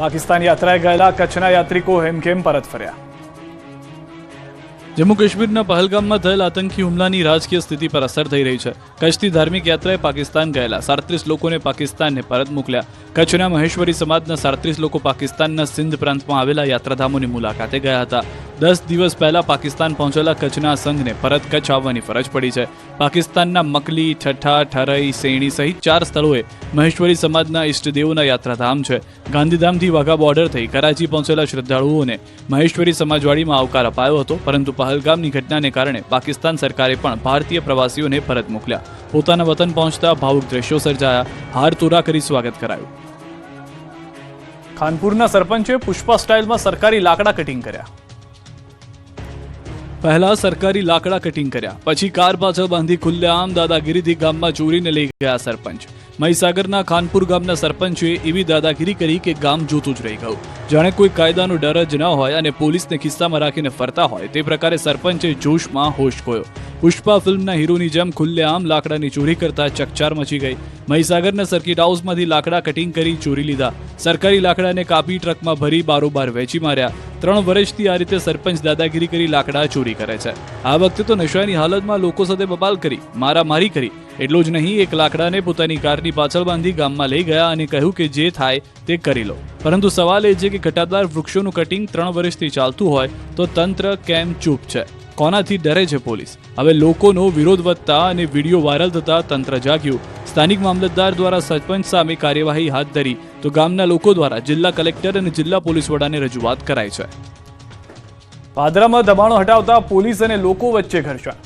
પાકિસ્તાન યાત્રાએ ગયેલા કચ્છના યાત્રિકો હેમખેમ પરત ફર્યા। જમ્મુ કાશ્મીરના પહલગામમાં થયેલ આતંકી હુમલાની રાજકીય સ્થિતિ પર અસર થઈ રહી છે। કચ્છથી ધાર્મિક યાત્રાએ પાકિસ્તાન ગયેલા 37 લોકોને પાકિસ્તાનને પરત મોકલ્યા। કચ્છના મહેશ્વરી સમાજના 37 લોકો પાકિસ્તાનના સિંધ પ્રાંતમાં આવેલા યાત્રાધામોની મુલાકાતે ગયા હતા। 10 દિવસ પહેલા પાકિસ્તાન પહોંચેલા કચ્છના સંઘને પરત કચ્છ આવવાની ફરજ પડી છે। પાકિસ્તાનના મકલી, ઠઠ્ઠા, ઠરઈ, સૈણી સહિત 4 સ્થળોએ મહેશ્વરી સમાજના ઇષ્ટદેવોના યાત્રાધામ છે। ગાંધીધામથી વાઘા બોર્ડર થઈ કરાચી પહોંચેલા શ્રદ્ધાળુઓને મહેશ્વરી સમાજવાડીમાં આવકાર અપાયો હતો, પરંતુ પહલગામની ઘટનાને કારણે પાકિસ્તાન સરકારે પણ ભારતીય પ્રવાસીઓને પરત મોકલ્યા। પોતાના વતન પહોંચતા ભાવુક દ્રશ્યો સર્જાયા, હાર તોરા કરી સ્વાગત કરાયું। ખાનપુરના સરપંચે પુષ્પા સ્ટાઇલમાં સરકારી લાકડા કટિંગ કર્યા। પહેલા સરકારી લાકડા કટિંગ કર્યા, પછી કાર પાછળ બાંધી ખુલ્લેઆમ દાદાગીરીથી ગામમાં ચોરીને લઈ ગયા સરપંચ। મહીસાગરના ખાનપુર ગામના સરપંચે એવી દાદાગીરી કરી કે ગામ જોતું જ રહી ગયું, જાણે કોઈ કાયદાનો ડર જ ન હોય અને પોલીસને ખિસ્સામાં રાખીને ફરતા હોય તે પ્રકારે સરપંચે જોશમાં હોશ ખોયો। પુષ્પા ફિલ્મના હીરોની જેમ ખુલ્લેઆમ લાકડાની ચોરી કરતા ચકચાર મચી ગઈ। મહીસાગરના સર્કિટ હાઉસમાંથી લાકડા કટિંગ કરી ચોરી લીધા। સરકારી લાકડાને કાપી ટ્રકમાં ભરી બારોબાર વેચી માર્યા। 3 વર્ષથી આ રીતે સરપંચ દાદાગીરી કરી લાકડા ચોરી કરે છે। આ વખતે તો નશાની હાલતમાં લોકો સાથે બબાલ કરી મારામારી કરી। એટલું જ નહીં, એક લાકડાને પોતાની કારની પાછળ બાંધી ગામમાં લઈ ગયા અને કહ્યું કે જે થાય તે કરી લો। પરંતુ સવાલ એ છે કે ઘટાદાર વૃક્ષોનું કટિંગ 3 વર્ષથી ચાલતું હોય તો તંત્ર કેમ ચૂપ છે? કોનાથી ડરે છે પોલીસ? હવે લોકોનો વિરોધ વધતા અને વિડીયો વાયરલ થતા તંત્ર જાગ્યું। સ્થાનિક મામલતદાર દ્વારા સરપંચ સામે કાર્યવાહી હાથ ધરી તો ગામના લોકો દ્વારા જિલ્લા કલેક્ટર અને જિલ્લા પોલીસ વડાને રજૂઆત કરાઈ છે। પાદરામાં દબાણો હટાવતા પોલીસ અને લોકો વચ્ચે ઘર્ષણ।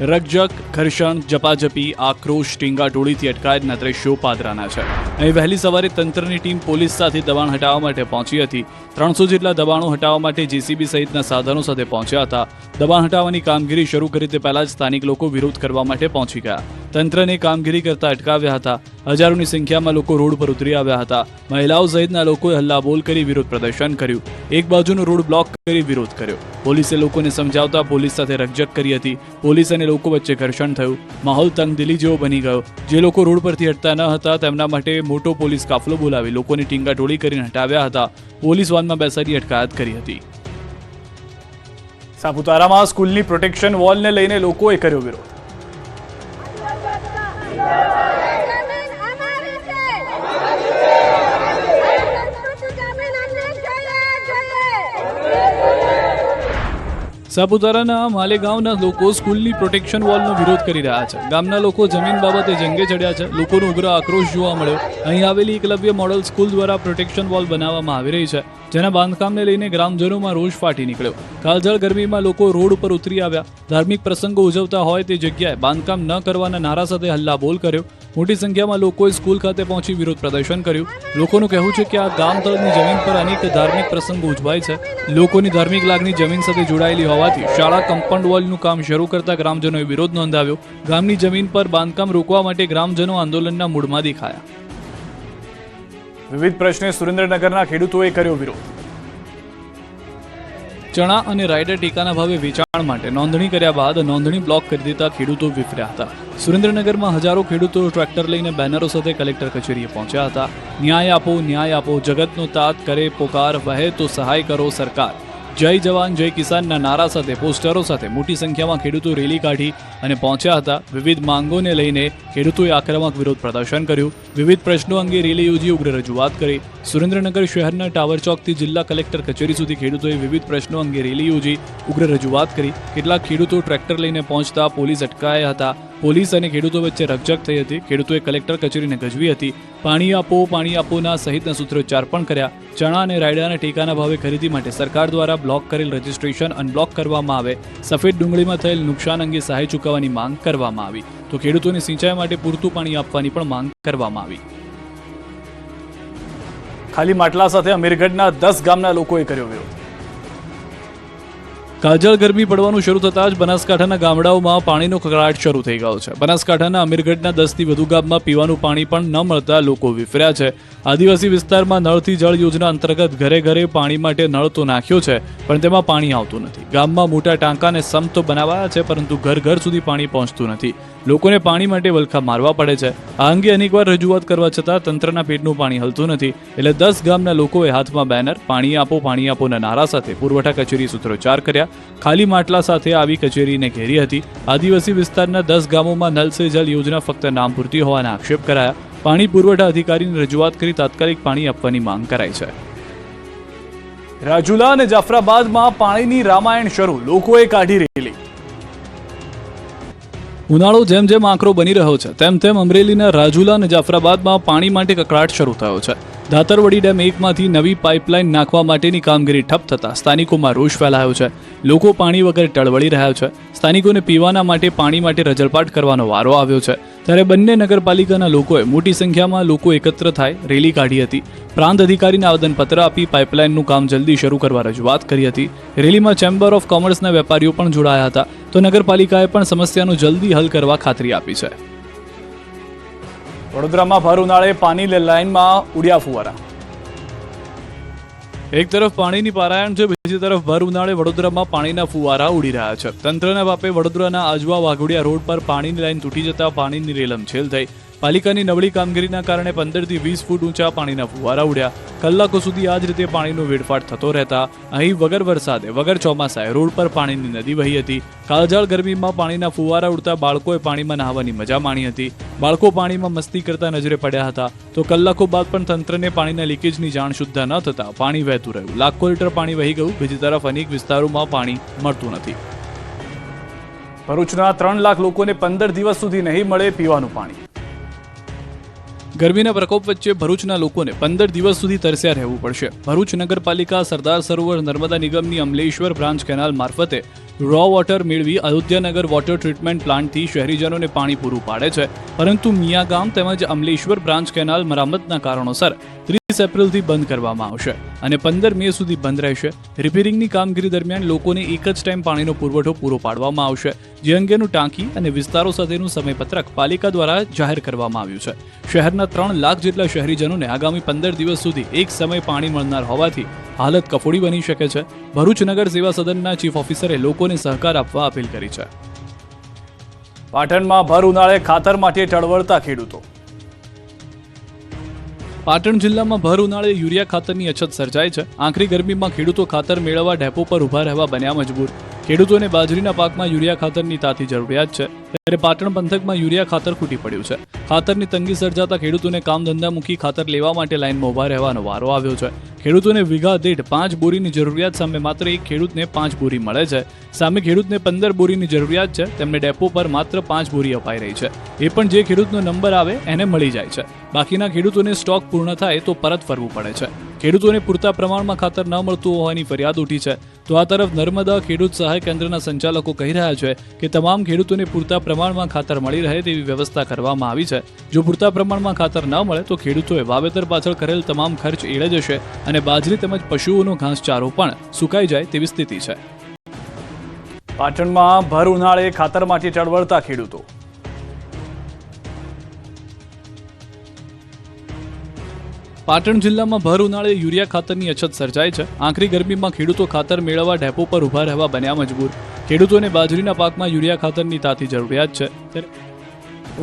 રકઝક, ઘર્ષણ, ઝપાઝપી, આક્રોશ, ટીંગાટોળીથી અટકાયતના દ્રશ્યો પાદરાના છે। અહીં વહેલી સવારે તંત્રની ટીમ પોલીસ સાથે દબાણ હટાવવા માટે પહોંચી હતી। 300 જેટલા દબાણો હટાવવા માટે જેસીબી સહિતના સાધનો સાથે પહોંચ્યા હતા। દબાણ હટાવવાની કામગીરી શરૂ કરી તે પહેલા જ સ્થાનિક લોકો વિરોધ કરવા માટે પહોંચી ગયા। તંત્રને કામગીરી કરતા અટકાવ્યા હતા। હજારોની સંખ્યામાં લોકો રોડ પર ઉતરી આવ્યા હતા। મહિલાઓ સહિતના લોકોએ હલ્લાબોલ કરી વિરોધ પ્રદર્શન કર્યું। એક બાજુનો રોડ બ્લોક કરી વિરોધ કર્યો। પોલીસે લોકોને સમજાવતા પોલીસ સાથે રકઝક કરી હતી। પોલીસ અને લોકો વચ્ચે ઘર્ષણ થયું। માહોલ તંગદિલી જેવો બની ગયો। જે લોકો રોડ પરથી હટતા ન હતા તેમના માટે મોટો પોલીસ કાફલો બોલાવી લોકોની ટીંગાટોળી કરીને હટાવ્યા હતા। પોલીસ વાનમાં બેસાડી અટકાયત કરી હતી। સાપુતારામાં સ્કૂલની પ્રોટેક્શન વોલને લઈને લોકોએ કર્યો વિરોધ। સાપુતારાના માલેગાંવના લોકો સ્કૂલની પ્રોટેક્શન વોલનો વિરોધ કરી રહ્યા છે। ગામના લોકો જમીન બાબતે જંગે ચડ્યા છે। લોકોનો ઉગ્ર આક્રોશ જોવા મળ્યો। અહીં આવેલી એકલવ્ય મોડલ સ્કૂલ દ્વારા પ્રોટેક્શન વોલ બનાવવામાં આવી રહી છે, જેના બાંધકામને લઈને ગ્રામજનોમાં રોષ ફાટી નીકળ્યો। કાળઝાળ ગરમીમાં લોકો રોડ ઉપર ઉતરી આવ્યા। ધાર્મિક પ્રસંગો ઉજવતા હોય તે જગ્યાએ બાંધકામ ન કરવાના નારા સાથે હલ્લાબોલ કર્યો। મોટી સંખ્યામાં લોકોએ સ્કૂલ ખાતે પહોંચી વિરોધ પ્રદર્શન કર્યું। લોકોનું કહેવું છે કે આ ગામ તળની જમીન પર અનેક ધાર્મિક પ્રસંગો ઉજવાય છે। લોકોની ધાર્મિક લાગણી જમીન સાથે જોડાયેલી હોવાથી શાળા કમ્પાઉન્ડ વોલનું કામ શરૂ કરતા ગ્રામજનોએ વિરોધ નોંધાવ્યો। ગામની જમીન પર બાંધકામ રોકવા માટે ગ્રામજનો આંદોલનના મૂડમાં દેખાયા। વિવિધ પ્રશ્ને સુરેન્દ્રનગરના ખેડૂતોએ કર્યો વિરોધ। ચણા અને રાયડા ટેકાના ભાવે વેચાણ માટે નોંધણી કર્યા બાદ નોંધણી બ્લોક કરી દેતા ખેડૂતો વિફર્યા હતા। સુરેન્દ્રનગરમાં હજારો ખેડૂતો ટ્રેક્ટર લઈને બેનરો સાથે કલેક્ટર કચેરીએ પહોંચ્યા હતા। ન્યાય આપો, ન્યાય આપો, જગતનો તાત કરે પોકાર, વહે તો સહાય કરો સરકાર। જય જવાન જય કિસાનના નારા સાથે પોસ્ટરો સાથે મોટી સંખ્યામાં ખેડૂતો રેલી કાઢી અને પહોંચ્યા હતા। વિવિધ માંગોને લઈને ખેડૂતોએ આક્રમક વિરોધ પ્રદર્શન કર્યું। વિવિધ પ્રશ્નો અંગે રેલી યોજી ઉગ્ર રજૂઆત કરી। સુરેન્દ્રનગર શહેરના ટાવર ચોકથી જિલ્લા કલેક્ટર કચેરી સુધી ખેડૂતોએ વિવિધ પ્રશ્નો અંગે રેલી યોજી ઉગ્ર રજૂઆત કરી। કેટલાક ખેડૂતો ટ્રેક્ટર લઈને પહોંચતા પોલીસ અટકાયા હતા। પોલીસ અને ખેડૂતો વચ્ચે રકઝક થઈ હતી। ખેડૂતોએ કલેક્ટર કચેરીને ગજવી હતી। પાણી આપોના સહિતના સૂત્રોચ્ચાર પણ કર્યા। ચણા અને રાયડાના ટેકાના ભાવે ખરીદી માટે સરકાર દ્વારા બ્લોક કરેલ રજીસ્ટ્રેશન અનબ્લોક કરવામાં આવે। સફેદ ડુંગળીમાં થયેલ નુકસાન અંગે સહાય ચૂકવવાની માંગ કરવામાં આવી તો ખેડૂતોને સિંચાઈ માટે પૂરતું પાણી આપવાની પણ માંગ કરવામાં આવી। ખાલી માટલા સાથે અમીરગઢના 10 ગામના લોકોએ કર્યો વિરોધ। કાજળ ગરમી પડવાનું શરૂ થતાં જ બનાસકાંઠાના ગામડાઓમાં પાણીનો કકળાટ શરૂ થઈ ગયો છે. બનાસકાંઠાના અમીરગઢના 10થી વધુ ગામમાં પીવાનું પાણી પણ ન મળતા લોકો વિફર્યા છે. આદિવાસી વિસ્તારમાં નળથી જળ યોજના અંતર્ગત ઘરે ઘરે પાણી માટે નળ તો નાખ્યો છે, પણ તેમાં પાણી આવતું નથી. ગામમાં મોટા ટાંકાને સમ્પ તો બનાવાયા છે, પરંતુ ઘર ઘર સુધી પાણી પહોંચતું નથી. લોકોને પાણી માટે વલખા મારવા પડે છે. આ અંગે અનેકવાર રજૂઆત કરવા છતાં તંત્રના પેટનું પાણી હલતું નથી. એટલે 10 ગામના લોકોએ હાથમાં બેનર પાણી આપોના નારા સાથે પુરવઠા કચેરી સૂત્રોચ્ચાર કર્યા. ખાલી માટલા સાથે આવી કચેરીને ઘેરી હતી. આદિવાસી વિસ્તારના 10 ગામોમાં નલ સે જલ યોજના ફક્ત નામ પૂરતી હોવાના આક્ષેપ કરાયા. પાણી પુરવઠા અધિકારીને રજૂઆત કરી તાત્કાલિક પાણી આપવાની માંગ કરાઈ છે. રાજુલા અને જાફરાબાદમાં પાણીની રામાયણ શરૂ, લોકોએ કાઢી રેલી. ઉનાળો જેમ જેમ આકરો બની રહ્યો છે તેમ તેમ અમરેલીના રાજુલા અને જાફરાબાદમાં પાણી માટે કકળાટ શરૂ થયો છે. ધાતરવડી ડેમ 1માંથી નવી પાઇપલાઇન નાખવા માટેની કામગીરી ઠપ થતાં સ્થાનિકોમાં રોષ ફેલાયો છે. લોકો પાણી વગર ટળવળી રહ્યા છે. સ્થાનિકોને પીવાના માટે પાણી માટે રજળપાટ કરવાનો વારો આવ્યો છે. ત્યારે બંને નગરપાલિકાના લોકોએ મોટી સંખ્યામાં લોકો એકત્ર થાય રેલી કાઢી હતી. પ્રાંત અધિકારીને આવેદનપત્ર આપી પાઇપલાઇનનું કામ જલ્દી શરૂ કરવા રજૂઆત કરી હતી. રેલીમાં ચેમ્બર ઓફ કોમર્સના વેપારીઓ પણ જોડાયા હતા. તો નગરપાલિકાએ પણ સમસ્યાનો જલ્દી હલ કરવા ખાતરી આપી છે. વડોદરામાં ભર ઉનાળે પાણી લાઇનમાં ઉડ્યા ફુવારા. એક તરફ પાણીની પારાયણ છે, બીજી તરફ ભર ઉનાળે વડોદરામાં પાણીના ફુવારા ઉડી રહ્યા છે. તંત્રના બાપે વડોદરાના આજવા વાઘોડિયા રોડ પર પાણીની લાઇન તૂટી જતા પાણીની રેલમછેલ થઈ. પાલિકાની નબળી કામગીરીના કારણે 15 થી 20 ફૂટ ઊંચા પાણીના ફુવારા ઉડ્યા. કલાકો સુધી આ જ રીતે પાણીનો વેડફાટ થતો રહેતા અહીં વગર વરસાદે વગર ચોમાસાએ રોડ પર પાણીની નદી વહી હતી. કાળઝાળ ગરમીમાં પાણીના ફુવારા ઉડતા બાળકોએ પાણીમાં નહાવાની મજા માણી હતી. બાળકો પાણીમાં મસ્તી કરતા નજરે પડ્યા હતા. તો કલાકો બાદ પણ તંત્રને પાણીના લીકેજની જાણ સુદ્ધા ન થતા પાણી વહેતું રહ્યું. લાખો લીટર પાણી વહી ગયું. બીજી તરફ અનેક વિસ્તારોમાં પાણી મળતું નથી. ભરૂચના 3 લાખ લોકોને 15 દિવસ સુધી નહીં મળે પીવાનું પાણી. ગરમીના પ્રકોપ વચ્ચે ભરૂચના લોકોને 15 દિવસ સુધી તરસ્યા રહેવું પડશે. ભરૂચ નગરપાલિકા સરદાર સરોવર નર્મદા નિગમની અમલેશ્વર બ્રાન્ચ કેનાલ મારફતે રો વોટર મેળવી અયોધ્યાનગર વોટર ટ્રીટમેન્ટ પ્લાન્ટથી શહેરીજનોને પાણી પૂરું પાડે છે. પરંતુ મિયાગામ તેમજ અમલેશ્વર બ્રાન્ચ કેનાલ મરામતના કારણોસર 30 એપ્રિલથી બંધ કરવામાં આવશે અને 15 મે સુધી બંધ રહેશે. રિપેરિંગની કામગીરી દરમિયાન લોકોને એક જ ટાઈમ પાણીનો પુરવઠો પૂરો પાડવામાં આવશે, જે અંગેનું ટાંકી અને વિસ્તારો સાથેનું સમયપત્રક પાલિકા દ્વારા જાહેર કરવામાં આવ્યું છે. શહેરના 3 લાખ જેટલા શહેરીજનોને આગામી 15 દિવસ સુધી એક સમય પાણી મળનાર હોવાથી હાલત કફોડી બની શકે છે. ભરૂચ નગર સેવા સદનના ચીફ ઓફિસરે લોકોને સહકાર આપવા અપીલ કરી છે. પાટણમાં ભર ઉનાળે ખાતર માટે ટળવળતા ખેડૂતો. પાટણ જિલ્લામાં ભર ઉનાળે યુરિયા ખાતરની અછત સર્જાય છે. આકરી ગરમીમાં ખેડૂતો ખાતર મેળવવા ડેપો પર ઊભા રહેવા બન્યા મજબૂર. ખેડૂતોને બાજરીના પાકમાં યુરિયા ખાતરની તાતી જરૂરિયાત છે, ત્યારે પાટણ પંથકમાં યુરિયા ખાતર ખૂટી પડ્યું છે. ખાતરની તંગી સર્જાતા ખેડૂતોને કામ ધંધા મૂકી ખાતર લેવા માટે લાઇનમાં ઊભા રહેવાનો વારો આવ્યો છે. ખેડૂતોને વીઘા દીઠ 5 બોરીની જરૂરિયાત સામે માત્ર એક ખેડૂતને 5 બોરી મળે છે. સામે ખેડૂતને 15 બોરીની જરૂરિયાત છે, તેમને ડેપો પર માત્ર 5 બોરી અપાઈ રહી છે. એ પણ જે ખેડૂતનો નંબર આવે એને મળી જાય છે. બાકીના ખેડૂતોને સ્ટોક પૂર્ણ થાય તો પરત ફરવું પડે છે. ખેડૂતોને પૂરતા પ્રમાણમાં ખાતર ન મળતું હોવાની ફરિયાદ ઉઠી છે. તો આ તરફ નર્મદા ખેડૂત સહાય કેન્દ્રના સંચાલકો કહી રહ્યા છે કે તમામ ખેડૂતોને પૂરતા પ્રમાણમાં ખાતર મળી રહે તેવી વ્યવસ્થા કરવામાં આવી છે. જો પૂરતા પ્રમાણમાં ખાતર ન મળે તો ખેડૂતોએ વાવેતર પાછળ કરેલ તમામ ખર્ચ એળે જશે અને બાજરી તેમજ પશુઓનો ઘાસચારો પણ સુકાઈ જાય તેવી સ્થિતિ છે. પાટણમાં ભર ઉનાળે ખાતર માટે ટળવળતા ખેડૂતો. પાટણ જિલ્લામાં ભર ઉનાળે યુરિયા ખાતરની અછત સર્જાય છે. આકરી ગરમીમાં ખેડૂતો ખાતર મેળવવા ડેપો પર ઊભા રહેવા બન્યા મજબૂર. ખેડૂતોને બાજરીના પાકમાં યુરિયા ખાતરની તાતી જરૂરિયાત છે.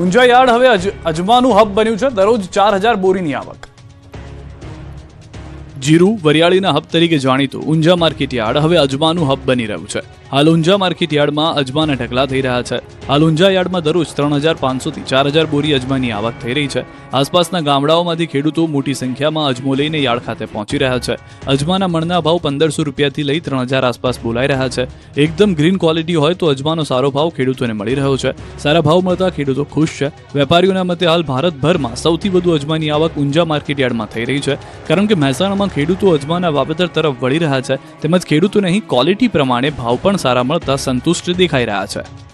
ઊંઝા યાર્ડ હવે અજમાનું હબ બન્યું છે. દરરોજ 4000 બોરીની આવક. જીરું વરિયાળીના હબ તરીકે જાણીતું ઊંઝા માર્કેટ યાર્ડ હવે અજમાનું હબ બની રહ્યું છે. હાલ ઊંઝા માર્કેટ યાર્ડમાં અજમાના ઢગલા થઈ રહ્યા છે. હાલ ઊંઝા યાર્ડમાં દરરોજ 3500 થી 4000 બોરી અજમાની આવક થઈ રહી છે. આસપાસના ગામડાઓમાંથી ખેડૂતો મોટી સંખ્યામાં અજમો લઈને યાર્ડ ખાતે પહોંચી રહ્યા છે. અજમાના મણના ભાવ 1500 રૂપિયાથી લઈ 3000 આસપાસ બોલાઈ રહ્યા છે. એકદમ ગ્રીન ક્વોલિટી હોય તો અજમાનો સારો ભાવ ખેડૂતોને મળી રહ્યો છે. સારા ભાવ મળતા ખેડૂતો ખુશ છે. વેપારીઓના મતે હાલ ભારતભરમાં સૌથી વધુ અજમાની આવક ઊંઝા માર્કેટ યાર્ડમાં થઈ રહી છે, કારણ કે મહેસાણામાં ખેડૂતો અજમાના વાવેતર તરફ વળી રહ્યા છે. તેમજ ખેડૂતોને અહીં ક્વોલિટી પ્રમાણે ભાવ પણ સારા મળતા સંતુષ્ટ દેખાઈ રહ્યા છે.